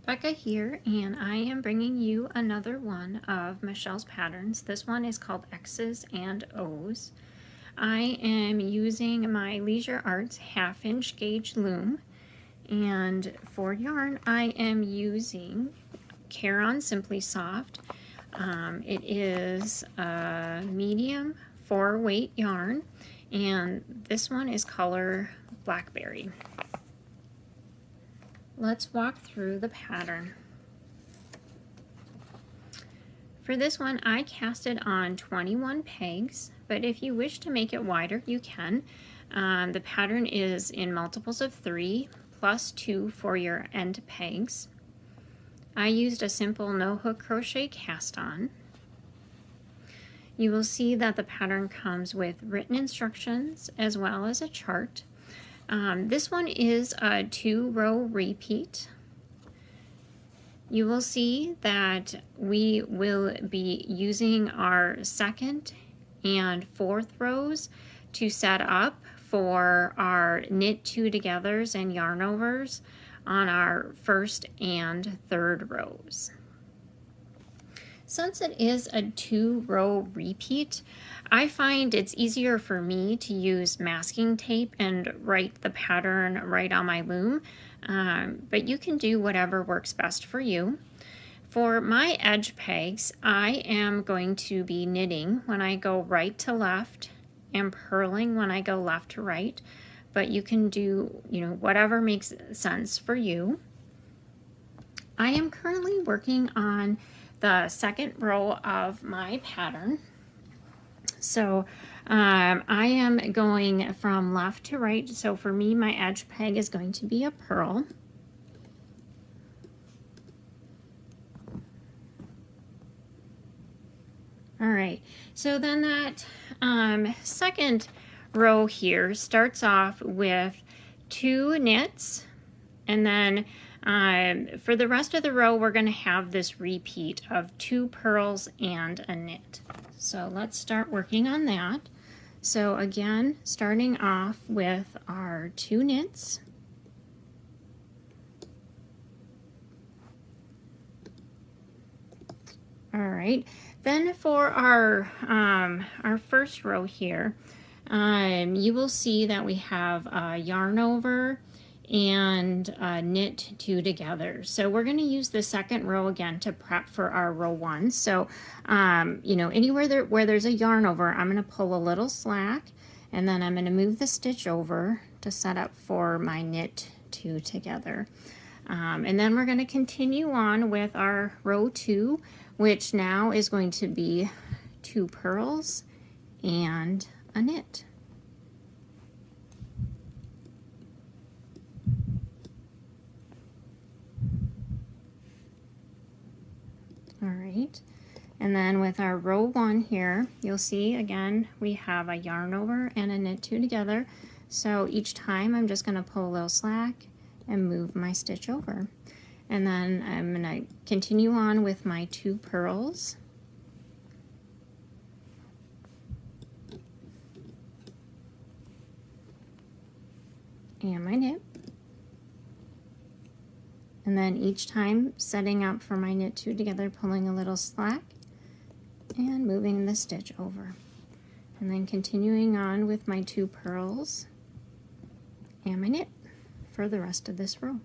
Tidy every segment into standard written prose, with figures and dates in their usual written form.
Becca here, and I am bringing you another one of Michelle's patterns. This one is called X's and O's. I am using my Leisure Arts 1/2" gauge loom, and for yarn I am using Caron Simply Soft. It is a medium 4-weight yarn, and this one is color Blackberry. Let's walk through the pattern. For this one, I cast it on 21 pegs, but if you wish to make it wider, you can. The pattern is in multiples of 3 plus 2 for your end pegs. I used a simple no hook crochet cast on. You will see that the pattern comes with written instructions as well as a chart. This one is a 2-row repeat. You will see that we will be using our 2nd and 4th rows to set up for our knit 2 togethers and yarn overs on our 1st and 3rd rows. Since it is a 2-row repeat, I find it's easier for me to use masking tape and write the pattern right on my loom, but you can do whatever works best for you. For my edge pegs, I am going to be knitting when I go right to left and purling when I go left to right, but you can do, whatever makes sense for you. I am currently working on the 2nd row of my pattern. So I am going from left to right. So for me, my edge peg is going to be a purl. All right, so then that 2nd row here starts off with 2 knits, and then for the rest of the row, we're going to have this repeat of 2 purls and a knit. So let's start working on that. So again, starting off with our 2 knits. All right, then for our first row here, you will see that we have a yarn over and knit 2 together. So we're going to use the 2nd row again to prep for our row 1. So anywhere where there's a yarn over, I'm going to pull a little slack, and then I'm going to move the stitch over to set up for my knit 2 together. And then we're going to continue on with our row 2, which now is going to be 2 purls and a knit. All right, and then with our row 1 here, you'll see again we have a yarn over and a knit 2 together. So each time I'm just going to pull a little slack and move my stitch over, and then I'm going to continue on with my 2 purls and my knit. And then each time setting up for my knit 2 together, pulling a little slack and moving the stitch over. And then continuing on with my 2 purls and my knit for the rest of this row.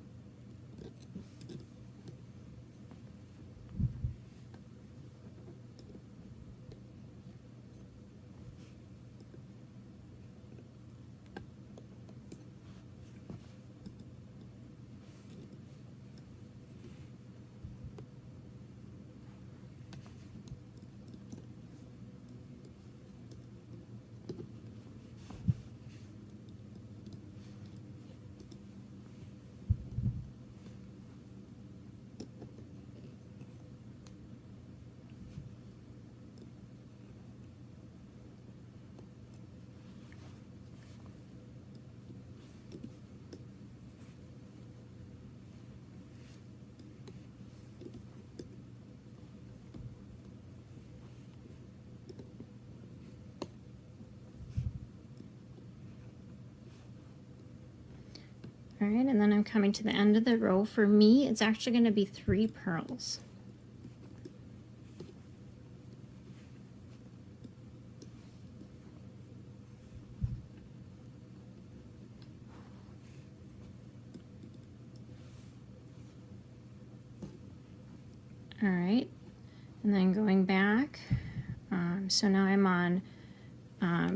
All right, and then I'm coming to the end of the row. For me, it's actually going to be 3 pearls. All right, and then going back, so now I'm on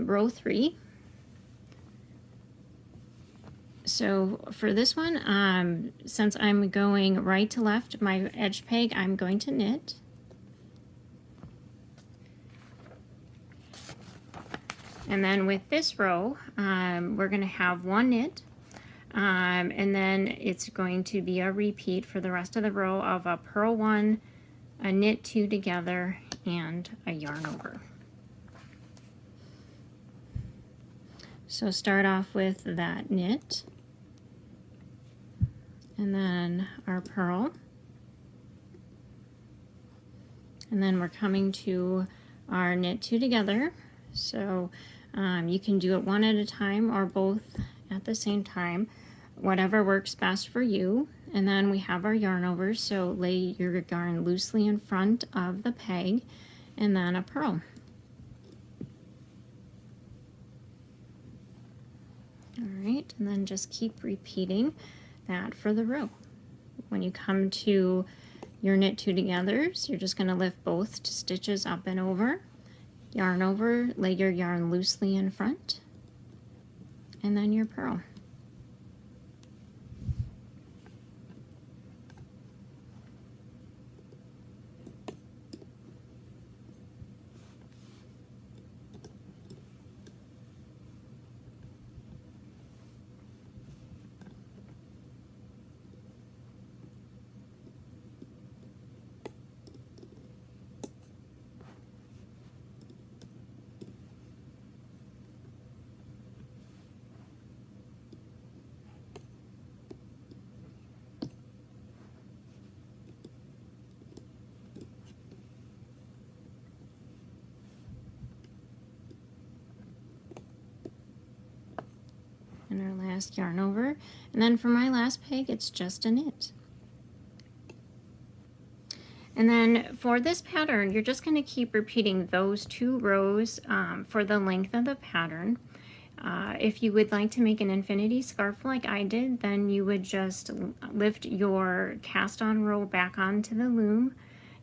row 3. So for this one, since I'm going right to left, my edge peg, I'm going to knit. And then with this row, we're going to have 1 knit, and then it's going to be a repeat for the rest of the row of a purl 1, a knit 2 together, and a yarn over. So start off with that knit, and then our purl, and then we're coming to our knit 2 together. So you can do it one at a time or both at the same time, whatever works best for you. And then we have our yarn over, so lay your yarn loosely in front of the peg, and then a purl. All right, and then just keep repeating that for the row. When you come to your knit 2 togethers, you're just going to lift both stitches up and over, yarn over, lay your yarn loosely in front, and then your purl. And our last yarn over, and then for my last peg, it's just a knit. And then for this pattern, you're just going to keep repeating those 2 rows for the length of the pattern. If you would like to make an infinity scarf like I did, then you would just lift your cast on row back onto the loom,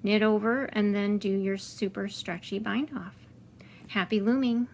knit over, and then do your super stretchy bind off. Happy looming!